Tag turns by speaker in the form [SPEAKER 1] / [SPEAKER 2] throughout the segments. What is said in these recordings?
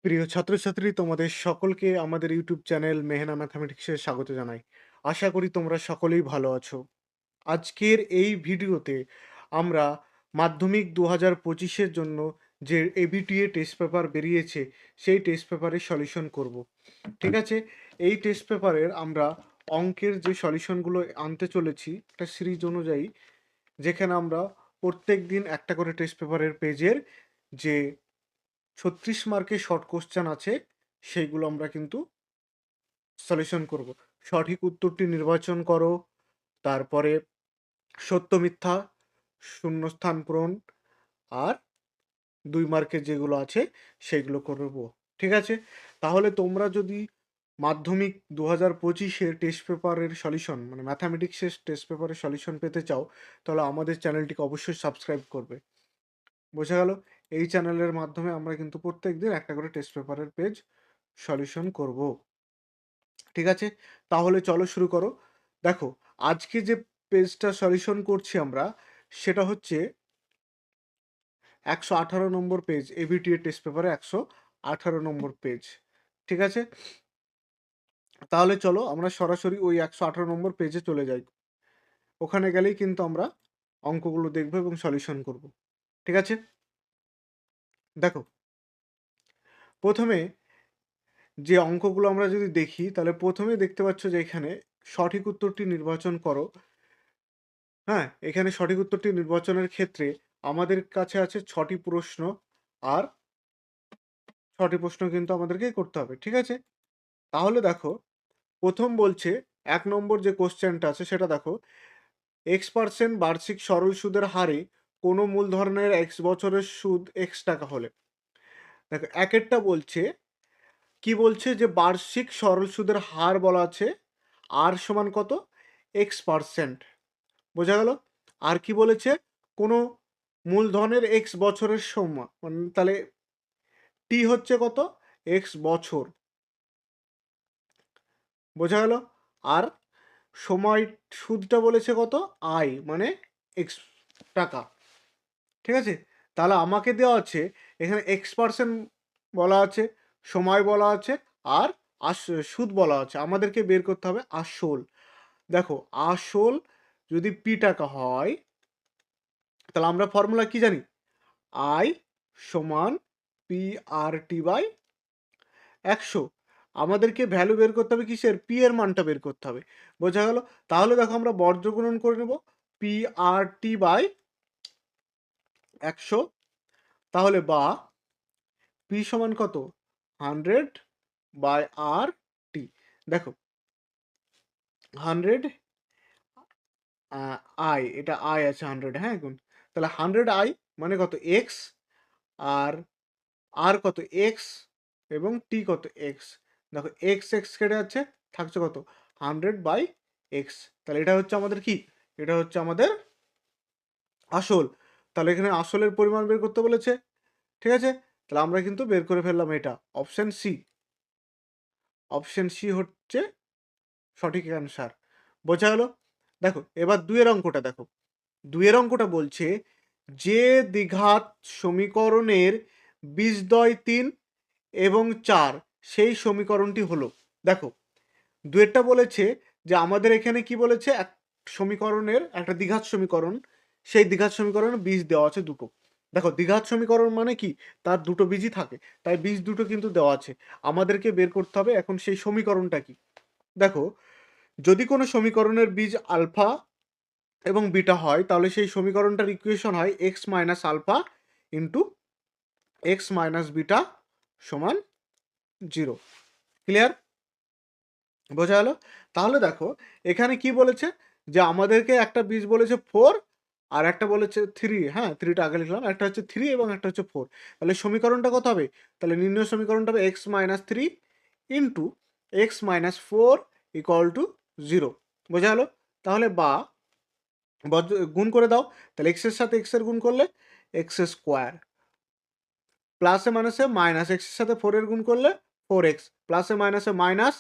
[SPEAKER 1] প্রিয় ছাত্রছাত্রী, তোমাদের সকলকে আমাদের ইউটিউব চ্যানেল মেহনা ম্যাথামেটিক্সে স্বাগত জানাই। আশা করি তোমরা সকলেই ভালো আছো। আজকের এই ভিডিওতে আমরা মাধ্যমিক 2025-এর জন্য যে এবিটিএ টেস্ট পেপার বেরিয়েছে সেই টেস্ট পেপারের সলিউশন করব। ঠিক আছে? এই টেস্ট পেপারের আমরা অঙ্কের যে সলিউশনগুলো আনতে চলেছি একটা সিরিজ অনুযায়ী, যেখানে আমরা প্রত্যেক দিন একটা করে টেস্ট পেপারের পেজের যে 36 মার্কের শর্ট কোশ্চেন আছে সেইগুলো আমরা কিন্তু সলিউশন করব। সঠিক উত্তরটি নির্বাচন করো, তারপরে সত্য মিথ্যা, শূন্যস্থান পূরণ, আর 2 মার্কের যেগুলো আছে সেগুলো করব। ঠিক আছে? তাহলে তোমরা যদি মাধ্যমিক 2025-এর টেস্ট পেপারের সলিউশন মানে ম্যাথামেটিক্সের টেস্ট পেপারের সলিউশন পেতে চাও, তাহলে আমাদের চ্যানেলটিকে অবশ্যই সাবস্ক্রাইব করবে। বোঝা গেল? এই চ্যানেলের মাধ্যমে আমরা কিন্তু প্রত্যেকদিন একটা করে টেস্ট পেপারের পেজ সলিউশন করব। ঠিক আছে? তাহলে চলো শুরু করো। দেখো, আজকে যে পেজটা সলিউশন করছি আমরা, সেটা হচ্ছে 118 নম্বর পেজ, এবিটিএ টেস্ট পেপারে 118 নম্বর পেজ। ঠিক আছে? তাহলে চলো আমরা সরাসরি ওই 118 নম্বর পেজে চলে যাই। ওখানে গেলেই কিন্তু আমরা অঙ্কগুলো দেখবো এবং সলিউশন করব। ঠিক আছে? দেখো, প্রথমে যে অঙ্কগুলো আমরা যদি দেখি, তাহলে প্রথমেই দেখতে পাচ্ছ যে এখানে সঠিক উত্তরটি নির্বাচন করো। হ্যাঁ, এখানে সঠিক উত্তরটি নির্বাচনের ক্ষেত্রে আমাদের কাছে আছে 6টি প্রশ্ন, আর 6টি প্রশ্ন কিন্তু আমাদেরকেই করতে হবে। ঠিক আছে? তাহলে দেখো, প্রথম বলছে 1 নম্বর যে কোশ্চেনটা আছে সেটা দেখো, x% বার্ষিক সরল সুদের হারে কোনো মূলধনের x বছরের সুদ x টাকা হলে। দেখো, একেরটা বলছে কি, বলছে যে বার্ষিক সরল সুদের হার বলা আছে, আর সমান কত, x%। বোঝা গেল? আর কি বলেছে, কোনো মূলধনের এক্স বছরের সময়, মানে তাহলে টি হচ্ছে কত, এক্স বছর। বোঝা গেল? আর সময় সুদটা বলেছে কত, আই মানে এক্স টাকা। ঠিক আছে? তাহলে আমাকে দেওয়া আছে এখানে x% বলা আছে, সময় বলা আছে, আর সুদ বলা আছে। আমাদেরকে বের করতে হবে আসল। দেখো, আসল যদি পি টাকা হয়, তাহলে আমরা ফর্মুলা কি জানি, আই সমান পি আর টি বাই 100। আমাদেরকে ভ্যালু বের করতে হবে কিসের, পি এর মানটা বের করতে হবে। বোঝা গেল? তাহলে দেখো, আমরা বর্জ্য গুণন করে নেব পি আর টি বাই 100। তাহলে বা পি সমান কত, 100 বাই আর টি। দেখো, 100 আই, এটা আই আছে 100, হ্যাঁ গুণ। তাহলে 100 আই মানে কত, এক্স, আর আর কত, এক্স, এবং টি কত, এক্স। দেখো, এক্স এক্স কেটে যাচ্ছে, থাকছে কত, 100 বাই এক্স। তাহলে এটা হচ্ছে আমাদের কি, এটা হচ্ছে আমাদের আসল। তাহলে এখানে আসলের পরিমাণ বের করতে বলেছে। ঠিক আছে? তাহলে আমরা কিন্তু বের করে ফেললাম এটা, অপশন সি। অপশন সি হচ্ছে সঠিক অ্যান্সার। বোঝা গেল? দেখো, এবার দুইয়ের অঙ্কটা দেখো। দুইয়ের অঙ্কটা বলছে যে দ্বিঘাত সমীকরণের বীজদ্বয় 3 এবং 4 সেই সমীকরণটি হলো। দেখো, দুয়েরটা বলেছে যে আমাদের এখানে কি বলেছে, এক সমীকরণের একটা দ্বিঘাত সমীকরণ, সেই দ্বিঘাত সমীকরণে বীজ দেওয়া আছে দুটো। দেখো, দ্বিঘাত সমীকরণ মানে কি, তার দুটো বীজই থাকে, তাই বীজ দুটো কিন্তু দেওয়া আছে। আমাদেরকে বের করতে হবে এখন সেই সমীকরণটা কি। দেখো, যদি কোনো সমীকরণের বীজ আলফা এবং বিটা হয়, তাহলে সেই সমীকরণটার ইকুয়েশন হয় X minus alpha into X minus beta সমান 0। ক্লিয়ার? বোঝা গেল? তাহলে দেখো, এখানে কি বলেছে, যে আমাদেরকে একটা বীজ বলেছে 4, আর একটা বলেছে 3। হ্যাঁ, 3টা আগে লিখলাম, একটা হচ্ছে 3 এবং একটা হচ্ছে 4। তাহলে সমীকরণটা কত হবে, তাহলে নির্ণয় সমীকরণটা হবে x minus 3 into X minus 4 equal to 0। বোঝা গেল? তাহলে বা গুণ করে দাও। তাহলে এক্স এর সাথে এক্স এর গুণ করলে এক্স স্কোয়ার, প্লাসে মাইনাসে মাইনাস, এক্স এর সাথে 4 এর গুণ করলে 4x, প্লাসে মাইনাসে মাইনাস,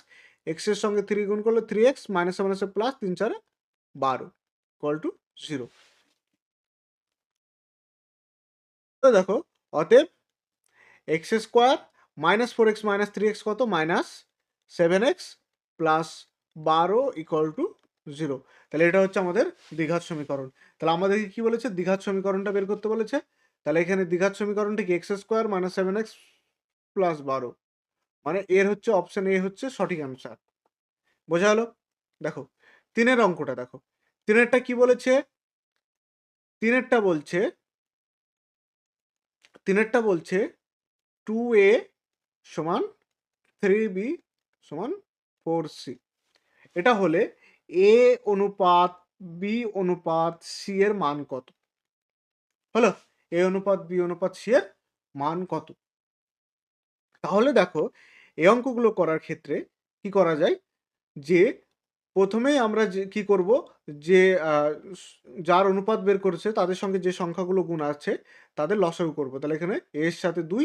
[SPEAKER 1] এক্স এর সঙ্গে 3 গুণ করলে 3x, মাইনাসে মাইনাসে প্লাস, 3 4 12 ইকুয়াল টু 0। তো দেখো, অতএব এক্স স্কোয়ার -4x - 3x কত? -7x plus 12 equal to 0। তাহলে এটা হচ্ছে আমাদের দ্বিঘাত সমীকরণ। তাহলে আমাদেরকে কি বলেছে? দ্বিঘাত সমীকরণটা বের করতে বলেছে। তাহলে এখানে দ্বিঘাত সমীকরণটা কি? x² - 7x প্লাস 12, মানে এর হচ্ছে অপশন এ হচ্ছে সঠিক অ্যান্সার। বোঝা গেল? দেখো 3 এর অঙ্কটা দেখো। 3 এরটা কি বলেছে? 3 এরটা বলছে 3 এরটা বলছে 2a সমান 3b সমান 4c। এটা হলে a অনুপাত b অনুপাত c এর মান কত? হলো a অনুপাত b অনুপাত c এর মান কত? তাহলে দেখো এই অঙ্কগুলো করার ক্ষেত্রে কি করা যায়, যে প্রথমেই আমরা যে কি করব, যে যার অনুপাত বের করেছে তাদের সঙ্গে যে সংখ্যাগুলো গুণ আছে তাদের লসাগু করব। তাহলে এখানে a এর সাথে 2,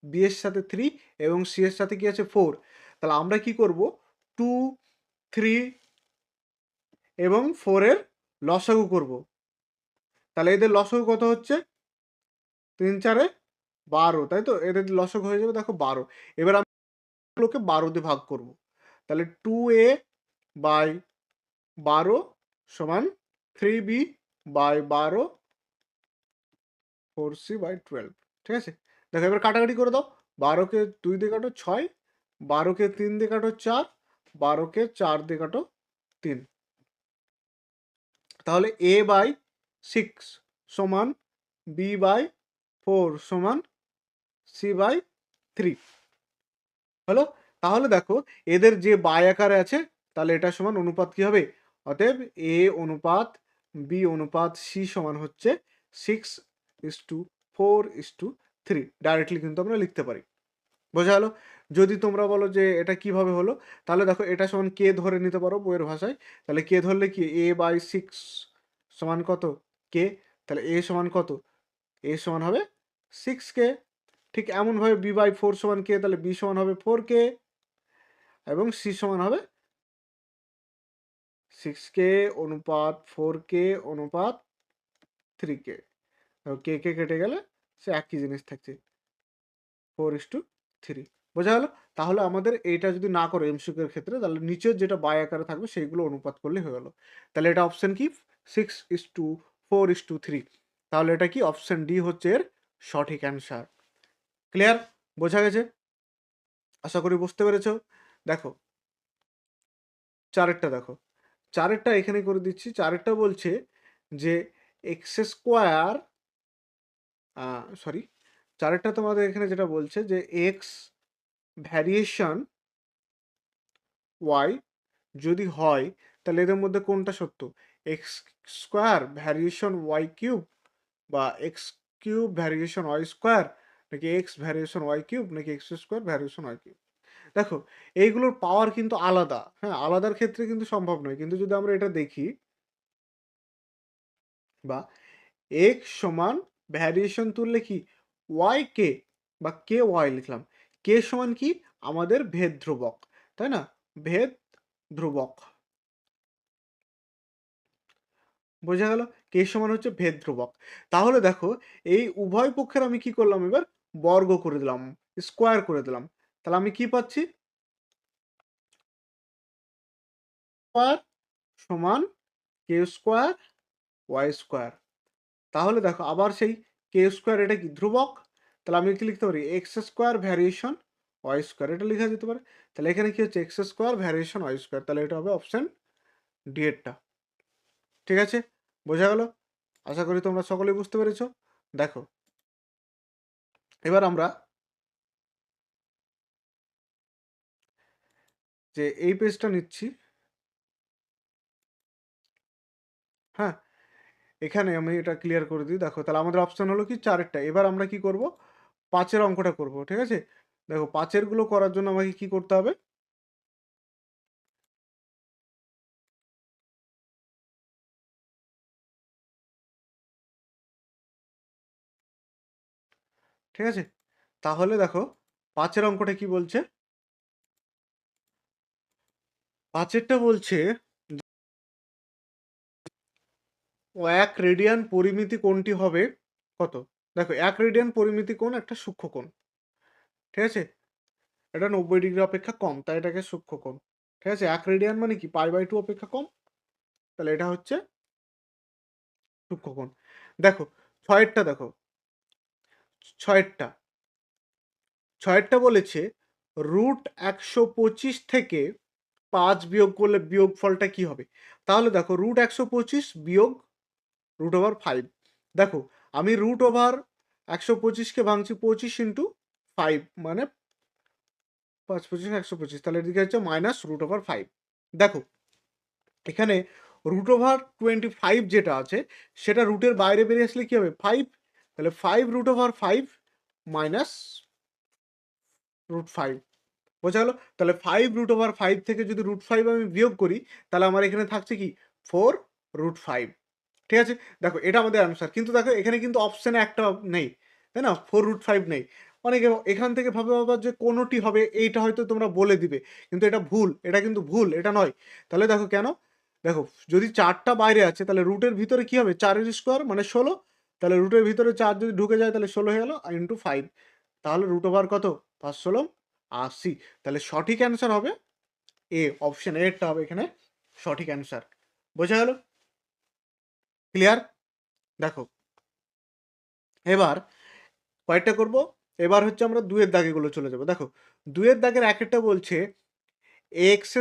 [SPEAKER 1] b এর সাথে 3 এবং c এর সাথে কি আছে 4। তাহলে আমরা কি করব, 2, 3 এবং 4 এর লসাগু করব। তাহলে এদের লসাগু কত হচ্ছে? 3 4 12, তাই তো? এদের লসাগু হয়ে যাবে দেখো 12। এবার আমরা এগুলোকে 12 দিয়ে ভাগ করব। তাহলে 2a বাই 12 সমান 3b বাই 12 4c বাই 12। ঠিক আছে? দেখো এবার কাটাকাটি করে দাও। 12কে 2 দিয়ে কাটো 6, 12কে 3 দিয়ে কাটো 4, 12কে 4 দিয়ে কাটো 3। তাহলে a বাই 6 সমান b বাই 4 সমান c বাই 3 হলো। তাহলে দেখো এদের যে বাই আকারে আছে, তাহলে এটা সমান অনুপাত কি হবে? অতএব a অনুপাত b অনুপাত c সমান হচ্ছে 6:4:3। ডাইরেক্টলি কিন্তু আমরা লিখতে পারি। বোঝা গেল? যদি তোমরা বলো যে এটা কিভাবে হলো, তাহলে দেখো এটা সমান কে ধরে নিতে পারো বইয়ের ভাষায়। তাহলে কে ধরলে কি a বাই 6 সমান কত? কে। তাহলে a সমান কত? a সমান হবে 6k। ঠিক এমনভাবে b বাই 4 সমান কে, তাহলে b সমান হবে 4k এবং c সমান হবে 6k অনুপাত 4k অনুপাত 3k। কে কে কেটে গেলে সে একই জিনিস থাকছে, 4:3। বোঝা গেল? তাহলে আমাদের এইটা যদি না করো এমসিকিউ এর ক্ষেত্রে, তাহলে নিচের যেটা বাই আকারে থাকবে সেইগুলো অনুপাত করলে হয়ে গেল। তাহলে এটা অপশন কি? 6:4:3। তাহলে এটা কি? অপশন ডি হচ্ছে এর সঠিক অ্যান্সার। ক্লিয়ার? বোঝা গেছে? আশা করি বুঝতে পেরেছো। দেখো চারেরটা দেখো, চারেরটা এখানে করে দিচ্ছি। চারেরটা বলছে যে এক্স স্কোয়ার, সরি, চারেরটা তোমাদের এখানে যেটা বলছে যে এক্স ভ্যারিয়েশন ওয়াই যদি হয়, তাহলে এদের মধ্যে কোনটা সত্য? X square variation y cube, বা x cube variation Y square, নাকি এক্স ভ্যারিয়েশন ওয়াই কিউব, নাকি x square variation y cube. দেখো এইগুলোর পাওয়ার কিন্তু আলাদা, হ্যাঁ, আলাদার ক্ষেত্রে কিন্তু সম্ভব নয়। কিন্তু যদি আমরা এটা দেখি, বা এক্স সমান ভ্যারিয়েশন তুললে কি ওয়াই কে, বা কে ওয়াই লিখলাম। কে সমান কি? আমাদের ভেদ ধ্রুবক, তাই না? ভেদ ধ্রুবক। বোঝা গেল? কে সমান হচ্ছে ভেদ ধ্রুবক। তাহলে দেখো এই উভয় পক্ষের আমি কি করলাম, এবার বর্গ করে দিলাম, স্কোয়ার করে দিলাম। তাহলে আমি কি পাচ্ছি? স্কোয়ার সমান কে স্কোয়ার ওয়াই স্কোয়ার। তাহলে দেখো আবার সেই কে স্কোয়ার, এটা কি ধ্রুবক। তাহলে আমি কি লিখতে পারি? X square variation Y square, এটা লেখা যেতে পারে। তাহলে এখানে কি হচ্ছে? X square variation Y square. তাহলে এটা হবে অপশন ডি এরটা। ঠিক আছে? বোঝা গেল? আশা করি তোমরা সকলেই বুঝতে পেরেছো। দেখো এবার আমরা যে এই পেজটা নিচ্ছি, হ্যাঁ, এখানে আমি এটা ক্লিয়ার করে দিই। দেখো তাহলে আমাদের অপশন হলো কি চারেরটা। এবার আমরা কি করব? 5 অঙ্কটা করব। ঠিক আছে? দেখো 5 গুলো করার জন্য আমাকে কি করতে হবে? ঠিক আছে? তাহলে দেখো 5 অঙ্কটা কি বলছে? 5 বলছে 1 রেডিয়ান পরিমিতি কোণটি হবে কত? দেখো 1 রেডিয়ান পরিমিতি কোণ একটা সূক্ষ্ম কোণ। ঠিক আছে? এটা 90 ডিগ্রি অপেক্ষা কম, তাই এটাকে সূক্ষ্মকোণ। ঠিক আছে, 1 রেডিয়ান মানে কি π/2 অপেক্ষা কম, তাহলে এটা হচ্ছে সূক্ষ্মকোণ। দেখো ছয়েরটা, দেখো ছয়েরটা ছয়েরটা বলেছে √125 থেকে 5 বিয়োগ করলে বিয়োগফলটা কি হবে। তাহলে দেখো √125 বিয়োগ √5। দেখো আমি √125কে ভাঙছি 25 × 5, মানে 5×5 = 125, তাহলে এদিকে হচ্ছে -√5। দেখো এখানে √25 যেটা আছে সেটা রুটের বাইরে বেরিয়ে আসলে কি হবে 5, তাহলে 5√5 মাইনাস √5, বোঝা গেল। তাহলে 5√5 থেকে যদি √5 আমি বিয়োগ করি তাহলে আমার এখানে থাকছে কি 4√5। ঠিক আছে, দেখো এটা আমাদের অ্যান্সার। কিন্তু দেখো এখানে কিন্তু অপশানে একটা নেই, তাই না, 4√5 নেই। অনেকে এখান থেকে ভাবে আবার যে কোনোটি হবে, এইটা হয়তো তোমরা বলে দিবে, কিন্তু এটা ভুল, এটা কিন্তু ভুল, এটা নয়। তাহলে দেখো কেন, দেখো যদি 4টা বাইরে আছে তাহলে রুটের ভিতরে কি হবে 4 এর স্কোয়ার মানে 16, তাহলে রুটের ভিতরে 4 যদি ঢুকে যায় তাহলে 16 হয়ে গেল ইন্টু 5, তাহলে √ওভার কত 5×16 = 80। তাহলে সঠিক অ্যান্সার হবে এ, অপশন এরটা হবে এখানে সঠিক অ্যান্সার। বোঝা গেল, ক্লিয়ার। দেখো এবার কয়েকটা করব, এবার হচ্ছে আমরা 2-এর দাগেগুলো চলে যাব। দেখো 2-এর দাগের একটা বলছে x²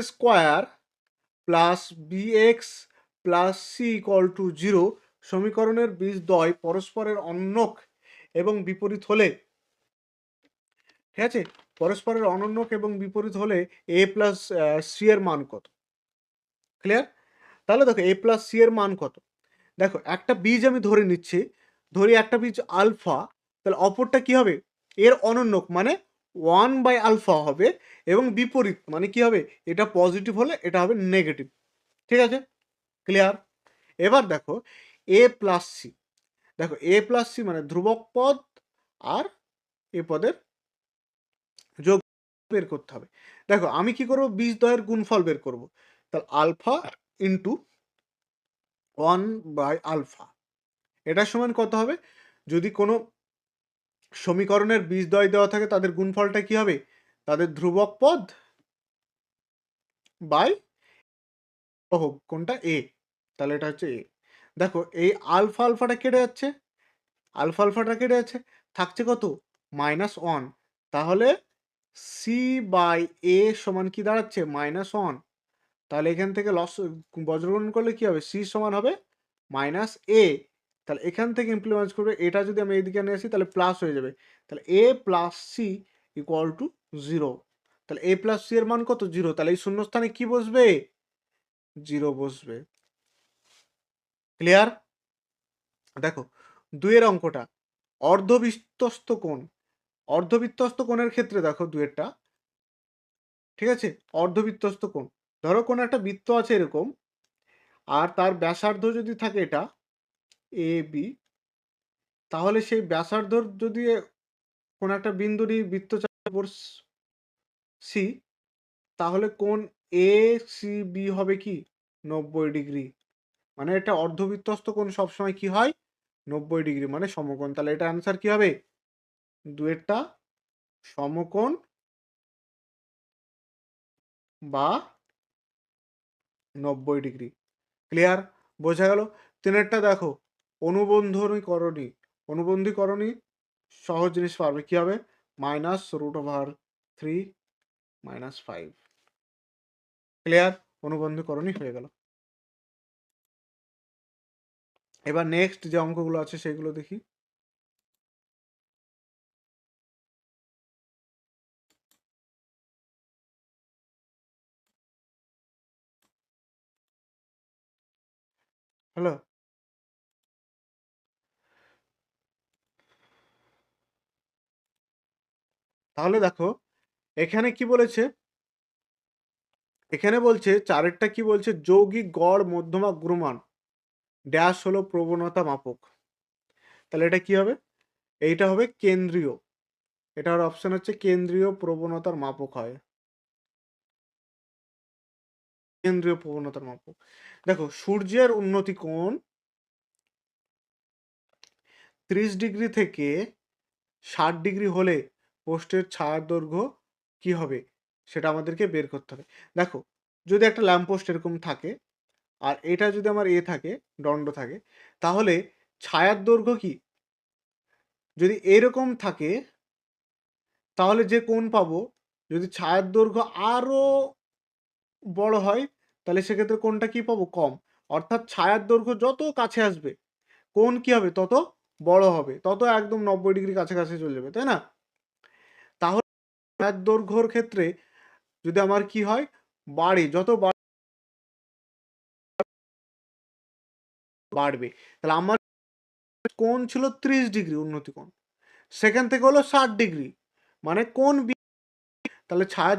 [SPEAKER 1] plus bx plus c = 0 সমীকরণের বীজদ্বয় পরস্পরের অন্যক এবং বিপরীত হলে, ঠিক আছে, পরস্পরের অনন্যক এবং বিপরীত হলে a প্লাস c এর মান কত। ক্লিয়ার, তাহলে দেখো a প্লাস c এর মান কত। দেখো একটা বীজ আমি ধরে নিচ্ছি, ধরি একটা বীজ আলফা, তাহলে অপরটা কি হবে এর অনন্যক মানে 1/α হবে, এবং বিপরীত মানে কি হবে এটা পজিটিভ হলে এটা হবে নেগেটিভ। ঠিক আছে, ক্লিয়ার। এবার দেখো এ প্লাস সি, দেখো এ প্লাস সি মানে ধ্রুবক পদ আর এ পদের যোগ বের করতে হবে। দেখো আমি কি করব বীজদ্বয়ের গুণফল বের করব, তাহলে আলফা ইন্টু 1/α, এটার সমান কত হবে, যদি কোনো সমীকরণের বীজদ্বয় দেওয়া থাকে তাদের গুণফলটা কি হবে, তাদের ধ্রুবক পদ বাই কোনটা এ, তাহলে এটা হচ্ছে এ। দেখো এই আলফা আলফাটা কেটে যাচ্ছে, আলফা আলফাটা কেটে যাচ্ছে, থাকছে কত -1, তাহলে সি বাই এ সমান কি দাঁড়াচ্ছে -1। তাহলে এখান থেকে বজ্রগ্রহণ করলে কি হবে সি সমান হবে -a, তাহলে এখান থেকে ইমপ্লিমেন্ট করবে, এটা যদি আমি এইদিকে নিয়ে আসি তাহলে প্লাস হয়ে যাবে, তাহলে a প্লাস সি = 0। তাহলে a প্লাস সি এর মান কত 0, তাহলে এই শূন্যস্থানে কি বসবে 0 বসবে। ক্লিয়ার। দেখো 2-এর অঙ্কটা অর্ধবৃত্তস্থ কোণ, অর্ধবৃত্তস্থ কোণের ক্ষেত্রে দেখো 2-এরটা, ঠিক আছে, অর্ধবৃত্তস্থ কোণ, ধরো কোনো একটা বৃত্ত আছে এরকম, আর তার ব্যাসার্ধ যদি থাকে এটা এ বি, তাহলে সেই ব্যাসার্ধর যদি কোন একটা বিন্দুরই বৃত্তচাপ সি, তাহলে কোণ এ সি বি হবে কি 90 ডিগ্রি, মানে এটা অর্ধবৃত্তস্থ কোণ সবসময় কি হয় 90 ডিগ্রি, মানে সমকোণ। তাহলে এটা অ্যান্সার কি হবে 2-এরটা সমকোণ বা 90 ডিগ্রি। ক্লিয়ার, বোঝা গেল। 3-এরটা দেখো অনুবন্ধনীকরণী, অনুবন্ধীকরণী সহজ জিনিস পারবে কি হবে -√3 - 5। ক্লিয়ার, অনুবন্ধীকরণই হয়ে গেল। এবার নেক্সট যে অঙ্কগুলো আছে সেগুলো দেখি। হ্যালো, তাহলে দেখো এখানে কি বলেছে, এখানে বলছে 4-এরটা কি বলছে যৌগিক গড় মধ্যমা গুণমান ড্যাশ হলো প্রবণতা মাপক। তাহলে এটা কি হবে, এইটা হবে কেন্দ্রীয়, এটার অপশন হচ্ছে কেন্দ্রীয় প্রবণতার মাপক হয়, কেন্দ্রীয় প্রবণতার মাপক। দেখো সূর্যের উন্নতি কোণ 30 ডিগ্রি থেকে 60 ডিগ্রি হলে পোস্টের ছায়ার দৈর্ঘ্য কি হবে সেটা আমাদেরকে বের করতে হবে। দেখো, যদি একটা ল্যাম্পপোস্ট এরকম থাকে আর এটা যদি আমার থাকে, দণ্ড থাকে, তাহলে ছায়ার দৈর্ঘ্য কি? যদি এরকম থাকে তাহলে যে কোণ পাবো, যদি ছায়ার দৈর্ঘ্য আরো বড় হয় তাহলে সেক্ষেত্রে কোণটা কি পাবো? কম। অর্থাৎ ছায়ার দৈর্ঘ্য যত কাছে আসবে কোণ কি হবে? তত বড় হবে, তত একদম 90 ডিগ্রি কাছাকাছি চলে যাবে, তাই না? তাহলে ছায়ার দৈর্ঘ্যর ক্ষেত্রে যদি আমার কি হয়, বাড়ে, যত বাড়বে, তাহলে আমার কোণ ছিল 30 ডিগ্রি উন্নতি কোণ, সেখান থেকে হলো 60 ডিগ্রি, মানে কোণ তাহলে ছায়ার